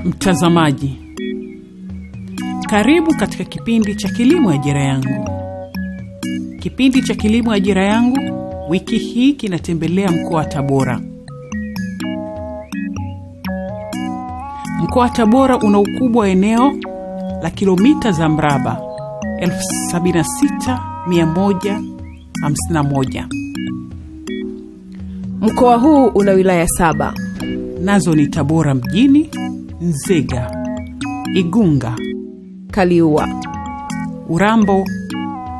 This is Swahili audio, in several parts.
Mtazamaji, karibu katika kipindi cha Kilimo Ajira Yangu. Kipindi cha Kilimo Ajira Yangu wiki hii kinatembelea mkoa wa Tabora. Mkoa wa Tabora una ukubwa wa eneo la kilomita za mraba 76,151. Mkoa huu una wilaya 7. Nazo ni Tabora mjini, Nzega, Igunga, Kaliua, Urambo,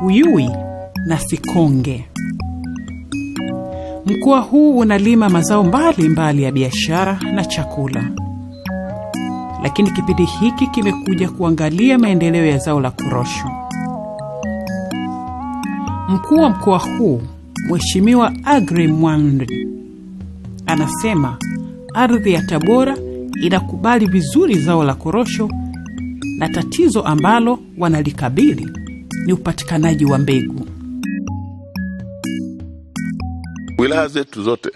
Uyui na Sikonge. Mkoa huu unalima mazao mbalimbali ya biashara na chakula. Lakini kipindi hiki kimekuja kuangalia maendeleo ya zao la korosho. Mkuu wa mkoa huu, Mheshimiwa Agri Mwandri, anasema ardhi ya Tabora inakubali vizuri zao la korosho na tatizo ambalo wanalikabili ni upatikanaji wa mbegu. Wilaya zetu zote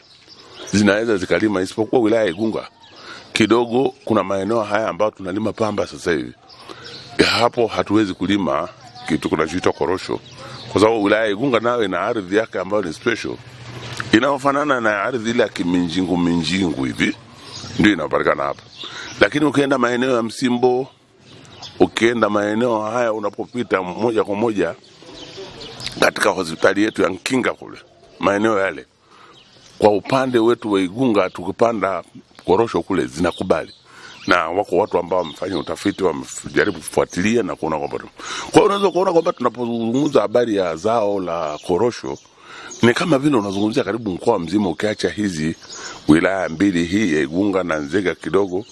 zinaweza zikalima isipokuwa wilaya ya Igunga. Kidogo kuna maeneo haya ambayo tunalima pamba sasa hivi. Hapo hatuwezi kulima kitu kinachoitwa korosho kwa sababu wilaya ya Igunga nayo ina ardhi yake ambayo ni special. Inaofanana na ardhi ile ya kiminjingu hivi. Ndio inapatikana hapa. Lakini ukienda maeneo ya Msimbo, ukienda maeneo haya unapopita moja kwa moja katika hospitali yetu ya Nkinga kule, maeneo yale, kwa upande wetu wa Igunga tukipanda korosho kule zinakubali. Na wako watu ambao wamefanya utafiti, wamejaribu kufuatilia na kuona kwamba. Kwa hiyo unaweza kuona kwamba tunapozungumza habari ya zao la korosho ni kama vile unazungumzia karibu mkoa mzima ukiacha hizi wilaya mbili, hii ya Igunga na Nzega kidogo.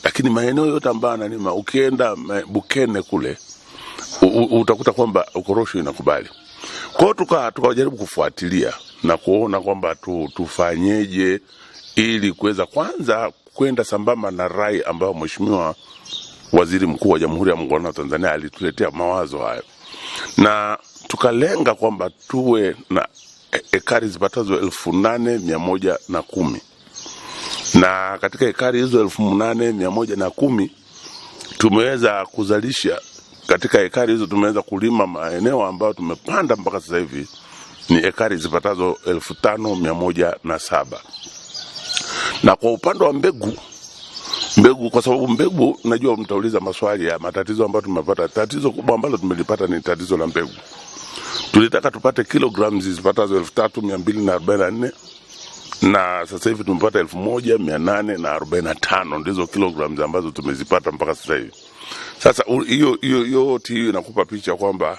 Lakini maeneo yote ambayo analima, ukienda Bukene kule utakuta kwamba korosho inakubali. Kwa hiyo tukajaribu kufuatilia na kuona kwamba tufanyeje ili kuweza kwanza kwenda sambamba na rai ambayo Mheshimiwa Waziri Mkuu wa Jamhuri ya Muungano wa Tanzania alituletea mawazo hayo. Na tukalenga kwamba tuwe na ekari zipatazo 8,110. Na katika ekari hizo 8,110 tumeweza kuzalisha, katika ekari hizo tumeweza kulima maeneo ambayo tumepanda mpaka sasa hivi ni ekari zipatazo 5,107. Na kwa upande wa mbegu, kwa sababu mbegu najua mtauliza maswali ya matatizo ambayo tumepata. Tatizo kubwa ambalo tumelipata ni tatizo la mbegu. Tulitaka tupate kilograms zipatazo 3,244 na sasa hivi tumepata 1,845 ndizo kilograms ambazo tumezipata mpaka sasa hivi. Sasa hiyo yote hiyo inakupa picha kwamba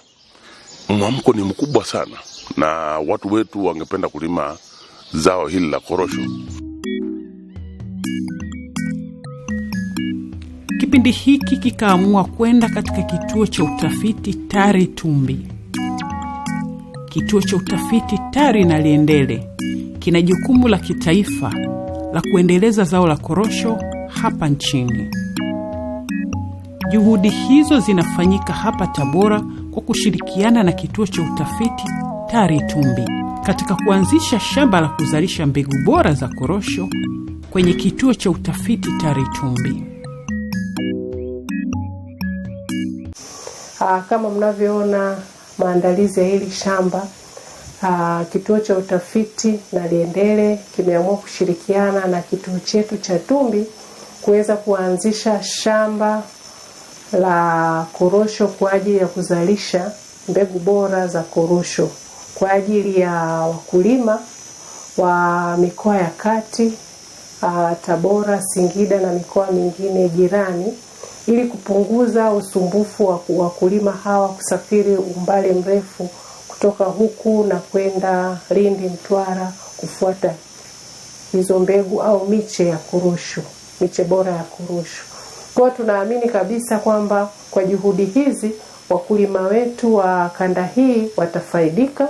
mwamko ni mkubwa sana na watu wetu wangependa kulima zao hili la korosho. Kipindi hiki kikaamua kwenda katika kituo cha utafiti TARI Tumbi. Kituo cha utafiti TARI Naliendele kina jukumu la kitaifa la kuendeleza zao la korosho hapa nchini. Juhudi hizo zinafanyika hapa Tabora kwa kushirikiana na kituo cha utafiti TARI Tumbi katika kuanzisha shamba la kuzalisha mbegu bora za korosho kwenye kituo cha utafiti TARI Tumbi. Kama mnavyoona maandalizi ya hili shamba, kituo cha utafiti Naliendele kimeamua kushirikiana na kituo chetu cha Tumbi kuweza kuanzisha shamba la korosho kwa ajili ya kuzalisha mbegu bora za korosho kwa ajili ya wakulima wa mikoa ya kati, Tabora, Singida na mikoa mingine jirani, ili kupunguza usumbufu wa wakulima hawa kusafiri umbali mrefu kutoka huku na kwenda Lindi, Mtwara kufuata hizo mbegu au miche ya korosho, miche bora ya korosho. Kwa tunaamini kabisa kwamba kwa juhudi hizi wakulima wetu wa kanda hii watafaidika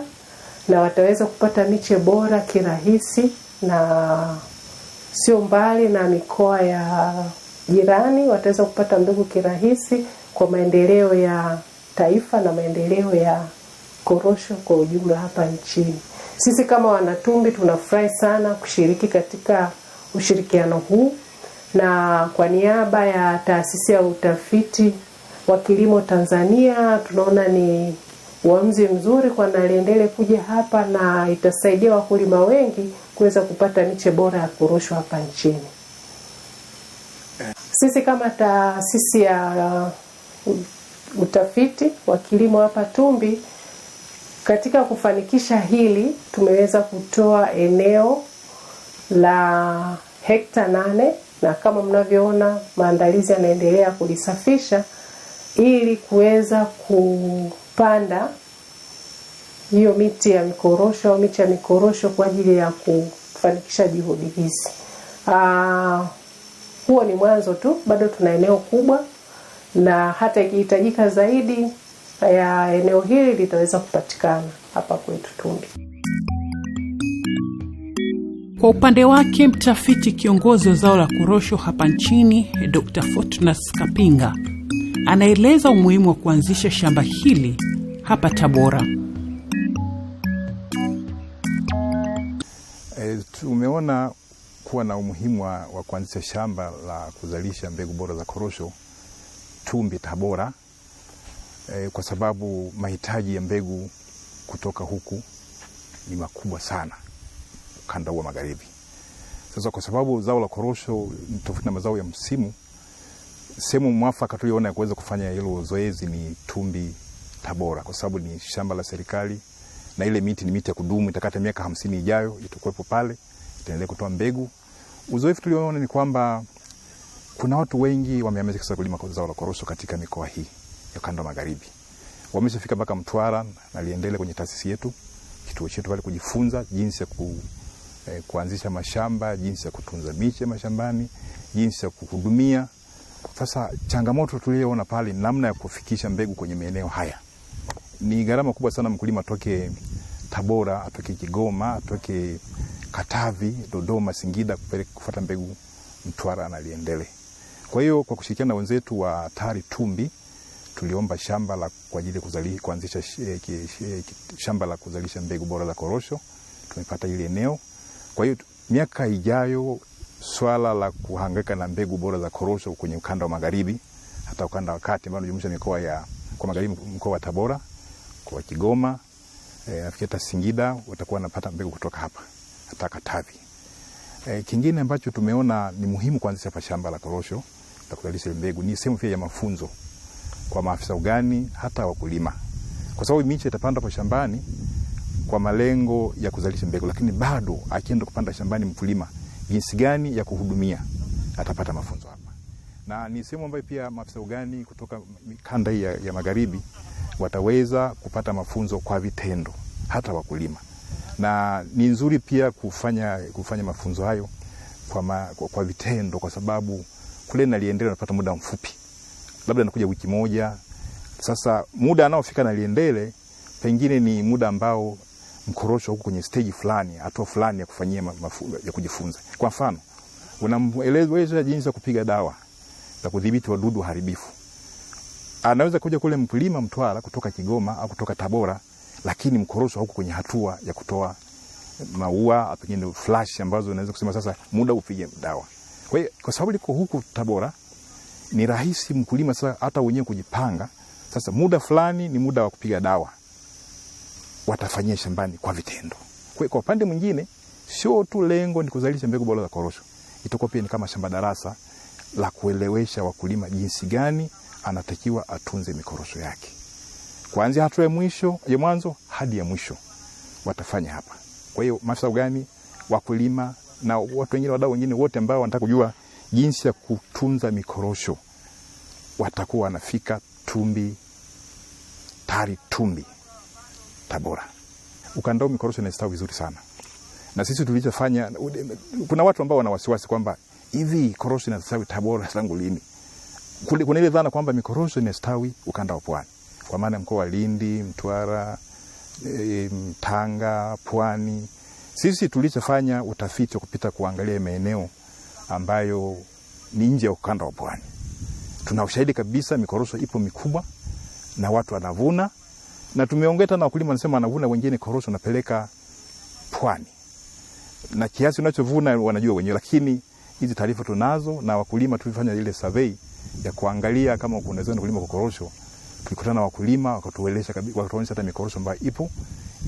na wataweza kupata miche bora kirahisi na sio mbali na mikoa ya jirani, wataweza kupata mbegu kirahisi kwa maendeleo ya taifa na maendeleo ya korosho kwa ujumla hapa nchini. Sisi kama wanatumbi tunafurahi sana kushiriki katika ushirikiano huu na kwa niaba ya Taasisi ya Utafiti wa Kilimo Tanzania tunaona ni uamuzi mzuri kwa Naliendele kuja hapa, na itasaidia wakulima wengi kuweza kupata miche bora ya korosho hapa nchini. Sisi kama Taasisi ya Utafiti wa Kilimo hapa Tumbi, katika kufanikisha hili tumeweza kutoa eneo la hekta 8, na kama mnavyoona maandalizi yanaendelea kulisafisha ili kuweza kupanda hiyo miti ya mikorosho au miche ya mikorosho kwa ajili ya kufanikisha juhudi hizi. Huo ni mwanzo tu, bado tuna eneo kubwa, na hata ikihitajika zaidi ya eneo hili litaweza kupatikana hapa kwetu Tumbi. Kwa upande wake, mtafiti kiongozi wa zao la korosho hapa nchini, Dr. Fortunas Kapinga, anaeleza umuhimu wa kuanzisha shamba hili hapa Tabora. Tumeona kuwa na umuhimu wa kuanzisha shamba la kuzalisha mbegu bora za korosho Tumbi Tabora, kwa sababu mahitaji ya mbegu kutoka huku ni makubwa sana ukanda wa magharibi. Sasa kwa sababu zao la korosho ni tofauti na mazao ya msimu, sehemu mwafaka tuliona ya kuweza kufanya hilo zoezi ni Tumbi Tabora, kwa sababu ni shamba la serikali na ile miti ni miti ya kudumu, itakata miaka 50 ijayo itakuwepo pale, itaendelea kutoa mbegu. Uzoefu tuliona ni kwamba kuna watu wengi wameanza sasa kulima zao la korosho katika mikoa hii ya kanda magharibi. Wameshafika mpaka Mtwara na Naliendele kwenye taasisi yetu, kituo chetu pale, kujifunza jinsi ya kuanzisha mashamba, jinsi ya kutunza miche mashambani, jinsi ya kuhudumia. Sasa changamoto tuliyoona pale namna ya kufikisha mbegu kwenye maeneo haya. Ni gharama kubwa sana mkulima atoke Tabora, atoke Kigoma, atoke Katavi, Dodoma, Singida kufuata mbegu Mtwara na Naliendele. Kwa hiyo kwa kushirikiana na wenzetu wa TARI Tumbi tuliomba shamba kwa ajili ya kuanzisha shamba la kuzalisha mbegu bora za korosho. Tumepata ile eneo. Kwa hiyo miaka ijayo swala la kuhangaika na mbegu bora za korosho kwenye ukanda wa magharibi, hata ukanda wa kati ambao unajumlisha mikoa ya kwa magharibi, mkoa wa Tabora, kwa Kigoma, nafikiri hata Singida watakuwa wanapata mbegu kutoka hapa, hata Katavi. Kingine ambacho tumeona ni muhimu kuanzisha hapa shamba la korosho la kuzalisha mbegu ni sehemu pia ya mafunzo kwa maafisa ugani hata wakulima. Kwa sababu miche itapandwa kwa shambani kwa malengo ya kuzalisha mbegu, lakini bado akienda kupanda shambani mkulima jinsi gani ya kuhudumia atapata mafunzo hapa. Na ni sehemu ambayo pia maafisa ugani kutoka kanda hii ya magharibi wataweza kupata mafunzo kwa vitendo hata wakulima. Na ni nzuri pia kufanya mafunzo hayo kwa vitendo, kwa sababu kule Naliendele unapata muda mfupi, labda nakuja wiki moja. Sasa muda anaofika Naliendele pengine ni muda ambao mkorosho huko kwenye stage fulani, hatua fulani ya kufanyia ya kujifunza. Kwa mfano, unamueleza jinsi ya kupiga dawa za kudhibiti wadudu haribifu. Anaweza kuja kule mkulima Mtwara kutoka Kigoma au kutoka Tabora, lakini mkorosho huko kwenye hatua ya kutoa maua, pengine flash ambazo unaweza kusema sasa muda upige dawa. Kwa hiyo kwa sababu liko huku Tabora ni rahisi mkulima sasa hata wenyewe kujipanga. Sasa muda fulani ni muda wa kupiga dawa, watafanyia shambani kwa vitendo. Kwa upande mwingine sio tu lengo ni kuzalisha mbegu bora za korosho, itakuwa pia ni kama shamba darasa la kuelewesha wakulima jinsi gani anatakiwa atunze mikorosho yake, kuanzia hatua ya mwanzo hadi ya mwisho watafanya hapa. Kwa hiyo maafisa ugani, wakulima na watu wengine, wadau wengine wote ambao wanataka kujua jinsi ya kutunza mikorosho watakuwa wanafika TARI Tumbi Tabora. Ukanda huu mikorosho inastawi vizuri sana. Na sisi tulichofanya, kuna watu ambao wana wasiwasi kwamba hivi korosho inastawi Tabora tangu lini? Kuna ile dhana kwamba mikorosho inastawi ukanda wa Pwani, kwa maana mkoa wa Lindi, Mtwara, Tanga, Pwani. Sisi tulichofanya utafiti wa kupita kuangalia maeneo ambayo ni nje ya ukanda wa Pwani. Tuna ushahidi kabisa mikorosho ipo mikubwa na watu wanavuna, na tumeongea na wakulima wanasema wanavuna wengine korosho napeleka Pwani. Na kiasi unachovuna wanajua wenyewe, lakini hizi taarifa tunazo, na wakulima tulifanya ile survey ya kuangalia kama kunaweza kulima kwa korosho. Tulikutana na wakulima wakatueleza kabisa, wakatuonyesha hata mikorosho ambayo ipo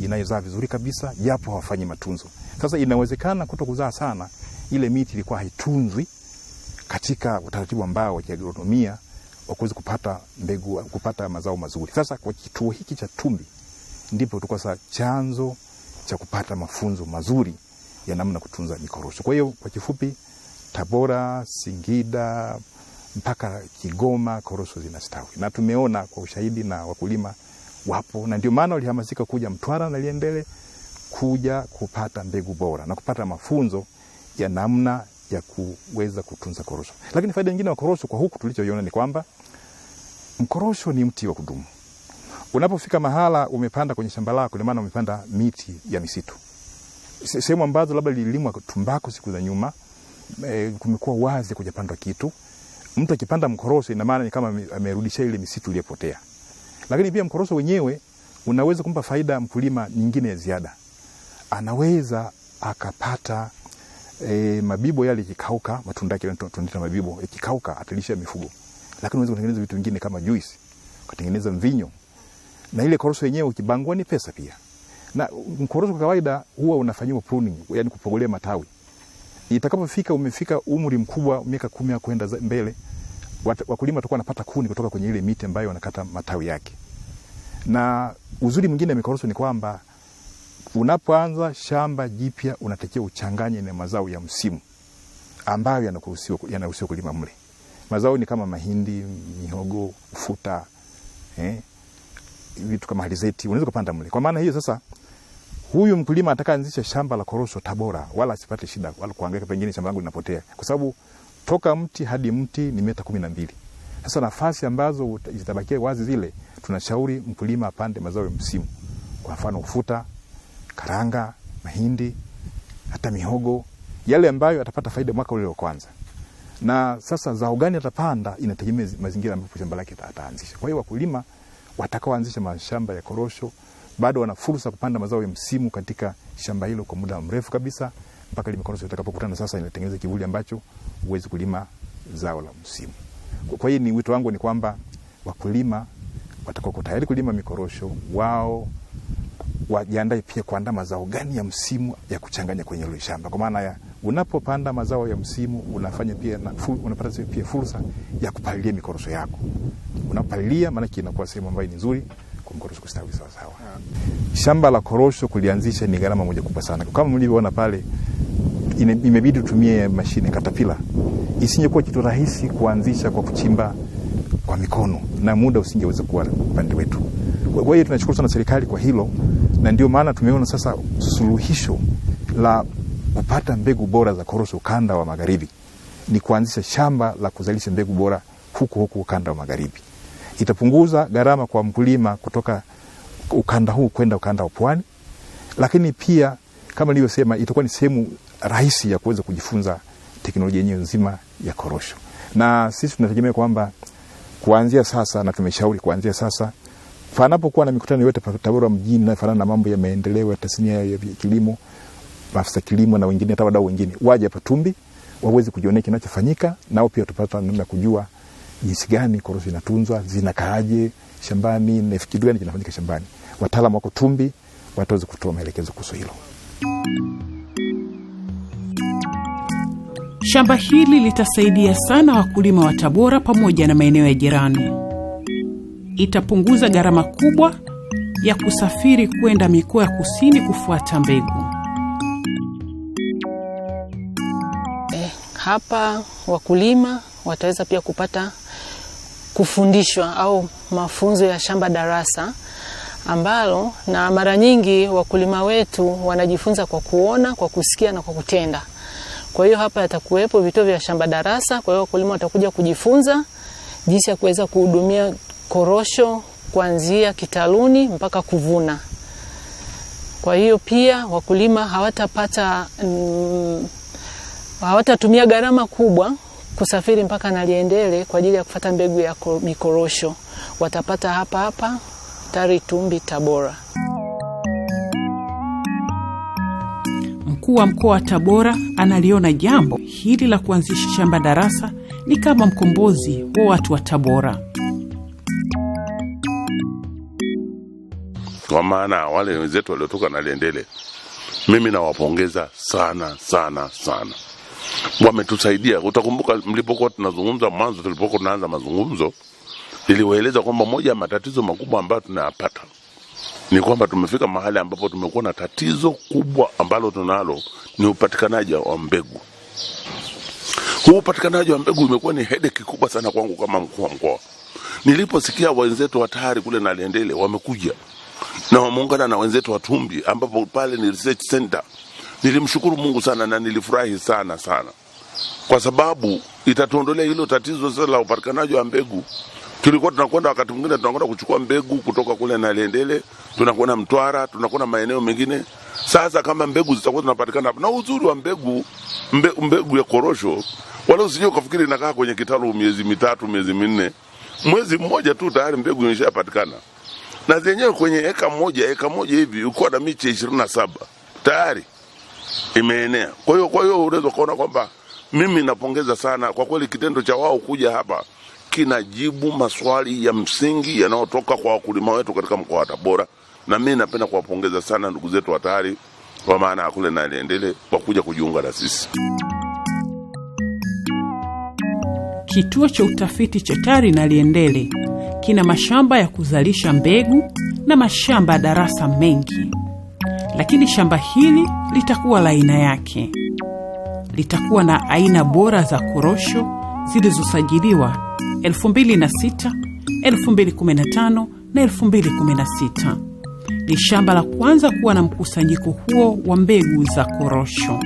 inayozaa vizuri kabisa japo hawafanyi matunzo. Sasa inawezekana kutokuzaa sana, ile miti ilikuwa haitunzwi katika utaratibu ambao wa kiagronomia wa kuweza kupata mbegu, kupata mazao mazuri. Sasa kwa kituo hiki cha Tumbi ndipo tulikuwa sasa chanzo cha kupata mafunzo mazuri ya namna kutunza mikorosho. Kwa hiyo kwa kifupi, Tabora, Singida mpaka Kigoma korosho zinastawi. Na tumeona kwa ushahidi na wakulima wapo, na ndio maana walihamasika kuja Mtwara na Liendele kuja kupata mbegu bora na kupata mafunzo ya namna ya kuweza kutunza korosho. Lakini faida nyingine ya korosho kwa huku tulichoiona ni kwamba mkorosho ni mti wa kudumu. Unapofika mahala umepanda kwenye shamba lako, ile maana umepanda miti ya misitu. Sehemu ambazo labda lilimwa tumbaku siku za nyuma, kumekuwa wazi kujapandwa kitu. Mtu akipanda mkorosho ina maana ni kama amerudisha ile misitu iliyopotea. Lakini pia mkorosho wenyewe unaweza kumpa faida mkulima nyingine ya ziada. Anaweza akapata mabibo yale yakikauka, matunda yake tunaita mabibo, yakikauka atalisha mifugo. Lakini unaweza kutengeneza vitu vingine kama juice, kutengeneza mvinyo. Na ile korosho yenyewe ukibangua ni pesa pia. Na mkorosho kwa kawaida huwa unafanywa pruning, yani kupogolea matawi. Itakapofika umefika umri mkubwa, miaka 10 kwenda mbele, wakulima watakuwa wanapata kuni kutoka kwenye ile miti ambayo wanakata matawi yake. Na uzuri mwingine wa mikorosho ni kwamba unapoanza shamba jipya unatakiwa uchanganye na mazao ya msimu ambayo yanaruhusiwa kulima mle. Mazao ni kama mahindi, mihogo, ufuta, vitu kama alizeti unaweza kupanda mle. Kwa maana hiyo sasa huyu mkulima atakaanzisha shamba la korosho Tabora wala asipate shida wala kuhangaika pengine shamba langu linapotea, kwa sababu toka mti hadi mti ni mita 12. Sasa nafasi ambazo zitabakia wazi zile, tunashauri mkulima apande mazao ya msimu. Kwa mfano ufuta, karanga, mahindi, hata mihogo, yale ambayo atapata faida mwaka ule wa kwanza. Na sasa zao gani atapanda inategemea mazingira ambapo shamba lake ataanzisha. Kwa hiyo wakulima watakaoanzisha mashamba ya korosho bado wana fursa kupanda mazao ya msimu katika shamba hilo kwa muda mrefu kabisa mpaka ile korosho itakapokutana sasa inatengeneza kivuli ambacho huwezi kulima zao la msimu. Kwa hiyo ni wito wangu ni kwamba wakulima watakao tayari kulima mikorosho wao wajiandae pia kuandaa mazao gani ya msimu ya kuchanganya kwenye ile shamba. Kwa maana ya unapopanda mazao ya msimu unafanya pia unapata pia fursa ya kupalilia mikorosho yako. Unapalilia maana inakuwa sehemu ambayo ni nzuri kwa mkorosho kustawi sawa sawa. Shamba la korosho kulianzisha ni gharama moja kubwa sana. Kama mlivyoona pale imebidi tutumie mashine Caterpillar. Isingekuwa kitu rahisi kuanzisha kwa kuchimba kwa mikono na muda usingeweza kuwa upande wetu. Kwa hiyo tunashukuru sana serikali kwa hilo, na ndio maana tumeona sasa suluhisho la kupata mbegu bora za korosho ukanda wa magharibi ni kuanzisha shamba la kuzalisha mbegu bora huko ukanda wa magharibi. Itapunguza gharama kwa mkulima kutoka ukanda huu kwenda ukanda wa pwani, lakini pia kama nilivyosema itakuwa ni sehemu rahisi ya kuweza kujifunza teknolojia yenyewe nzima ya korosho. Na sisi tunategemea kwamba kuanzia sasa, na tumeshauri kuanzia sasa, panapokuwa na mikutano yote Tabora mjini na fanana na mambo ya maendeleo ya tasnia ya kilimo, maafisa kilimo na wengine hata wadau wengine waje hapa Tumbi waweze kujionea kinachofanyika, nao pia tupata namna kujua jinsi gani korosho inatunzwa, zinakaaje shambani na kitu gani kinafanyika shambani. Wataalamu wako Tumbi wataweza kutoa maelekezo kuhusu hilo. Shamba hili litasaidia sana wakulima wa Tabora pamoja na maeneo ya jirani. Itapunguza gharama kubwa ya kusafiri kwenda mikoa ya kusini kufuata mbegu. Hapa wakulima wataweza pia kupata kufundishwa au mafunzo ya shamba darasa ambalo, na mara nyingi wakulima wetu wanajifunza kwa kuona, kwa kusikia na kwa kutenda. Kwa hiyo hapa yatakuwepo vituo vya shamba darasa, kwa hiyo wakulima watakuja kujifunza jinsi ya kuweza kuhudumia korosho kuanzia kitaluni mpaka kuvuna. Kwa hiyo pia wakulima hawatatumia gharama kubwa kusafiri mpaka na Liendele kwa ajili ya kufuata mbegu ya mikorosho. Watapata hapa Tumbi Tabora. Mkuu wa mkoa wa Tabora analiona jambo hili la kuanzisha shamba darasa ni kama mkombozi wa watu wa Tabora. Kwa maana wale wenzetu waliotoka Naliendele, mimi nawapongeza sana sana sana. Wametusaidia. Utakumbuka mlipokuwa tunazungumza mwanzo, tulipokuwa tunaanza mazungumzo, niliwaeleza kwamba moja ya matatizo makubwa ambayo tunayapata ni kwamba tumefika mahali ambapo tumekuwa na tatizo kubwa ambalo tunalo, ni upatikanaji wa mbegu. Huu upatikanaji wa mbegu umekuwa ni headache kubwa sana kwangu kama mkuu wa mkoa. Niliposikia wenzetu wa TARI kule Naliendele wamekuja na wameungana na wenzetu wa Tumbi ambapo pale ni research center, nilimshukuru Mungu sana na nilifurahi sana sana, kwa sababu itatuondolea hilo tatizo sasa la upatikanaji wa mbegu. Tulikuwa tunakwenda wakati mwingine tunakwenda kuchukua mbegu kutoka kule Naliendele, tunakwenda Mtwara, tunakwenda maeneo mengine. Sasa kama mbegu zitakuwa zinapatikana hapa, na uzuri wa mbegu ya korosho, wala usije ukafikiri inakaa kwenye kitalu miezi 3 miezi 4, mwezi mmoja tu tayari mbegu imeshapatikana. Na zenyewe kwenye eka moja hivi uko na miche 27 tayari imeenea. Kwa hiyo unaweza kuona kwamba mimi napongeza sana kwa kweli, kitendo cha wao kuja hapa kinajibu maswali ya msingi yanayotoka kwa wakulima wetu katika mkoa wa Tabora, na mimi napenda kuwapongeza sana ndugu zetu wa TARI kwa maana ya kule Naliendele kwa kuja kujiunga na sisi. Kituo cha utafiti cha TARI Naliendele kina mashamba ya kuzalisha mbegu na mashamba ya darasa mengi, lakini shamba hili litakuwa la aina yake. Litakuwa na aina bora za korosho zilizosajiliwa 2006, 2015 na 2016. Ni shamba la kwanza kuwa na mkusanyiko huo wa mbegu za korosho.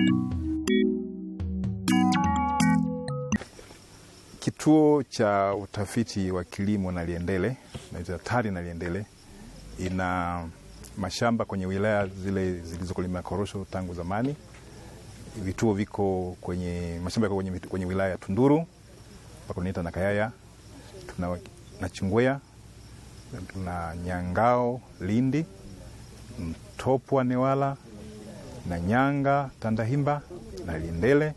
Kituo cha utafiti wa kilimo Naliendele, na TARI Naliendele, ina mashamba kwenye wilaya zile zilizokulima korosho tangu zamani. Vituo viko kwenye mashamba kwenye wilaya ya Tunduru, mpaka tunaita na Kayaya, tuna Nachingwea, tuna Nyangao Lindi, Mtopwa Newala, na Nyanga Tandahimba, Naliendele,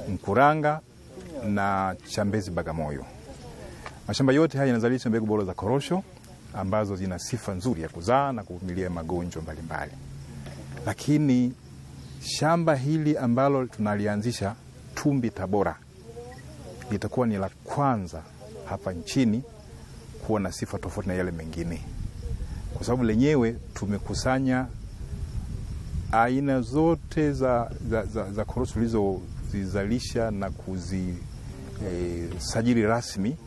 Mkuranga na Chambezi Bagamoyo. Mashamba yote haya yanazalisha mbegu bora za korosho ambazo zina sifa nzuri ya kuzaa na kuvumilia magonjwa mbalimbali. Lakini shamba hili ambalo tunalianzisha Tumbi Tabora litakuwa ni la kwanza hapa nchini kuwa na sifa tofauti na yale mengine, kwa sababu lenyewe tumekusanya aina zote za korosho tulizozizalisha na kuzisajili rasmi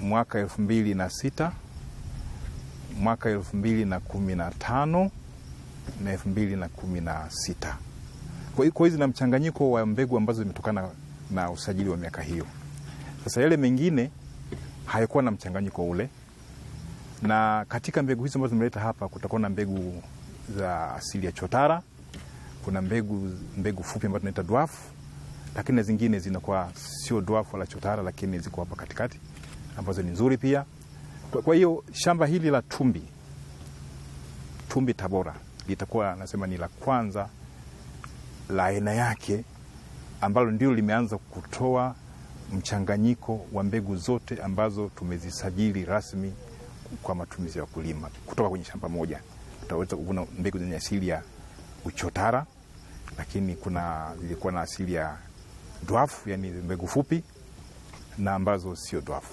mwaka 2006, mwaka 2015 na 2016. Kwa hiyo zina mchanganyiko wa mbegu ambazo zimetokana na usajili wa miaka hiyo. Sasa yale mengine hayakuwa na mchanganyiko ule, na katika mbegu hizo ambazo tumeleta hapa kutakuwa na mbegu za asili ya chotara, kuna mbegu fupi ambazo tunaita dwarf, lakini zingine zinakuwa sio dwarf wala chotara, lakini ziko hapa katikati ambazo ni nzuri pia. Kwa hiyo shamba hili la Tumbi Tabora litakuwa nasema ni la kwanza la aina yake ambalo ndio limeanza kutoa mchanganyiko wa mbegu zote ambazo tumezisajili rasmi kwa matumizi ya wakulima kutoka kwenye shamba moja. Tutaweza kuvuna mbegu zenye asili ya uchotara, lakini zilikuwa na asili ya dwarf, yani mbegu fupi, na ambazo sio dwarf.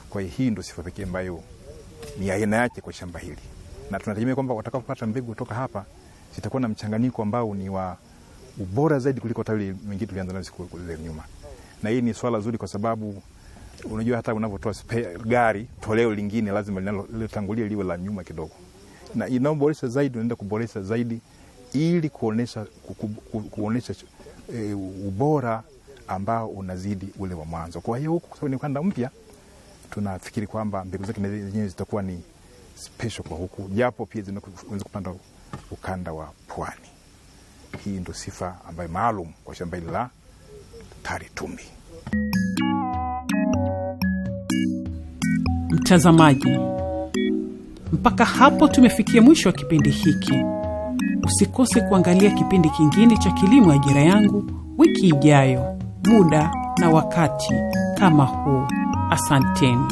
Kwa hiyo hii ndio sifa pekee ambayo ni aina yake kwa shamba hili, na tunategemea kwamba watakapopata mbegu kutoka hapa zitakuwa na mchanganyiko ambao ni wa ubora zaidi kuliko tawili mengine tulianza nayo siku zile nyuma. Na hii ni swala zuri kwa sababu unajua hata unapotoa gari toleo lingine lazima linalotangulia liwe la nyuma kidogo, na inaboresha zaidi, unaenda kuboresha zaidi ili kuonesha ubora ambao unazidi ule wa mwanzo. Kwa hiyo huko kwa sababu ni ukanda mpya, tunafikiri kwamba mbegu zake zenyewe zitakuwa ni special kwa huku, japo pia zinaweza kupanda ukanda wa Pwani. Hii ndio sifa ambayo maalum kwa shamba hili la TARI Tumbi. Mtazamaji, mpaka hapo tumefikia mwisho wa kipindi hiki. Usikose kuangalia kipindi kingine cha Kilimo Ajira Yangu wiki ijayo, muda na wakati kama huu. Asanteni.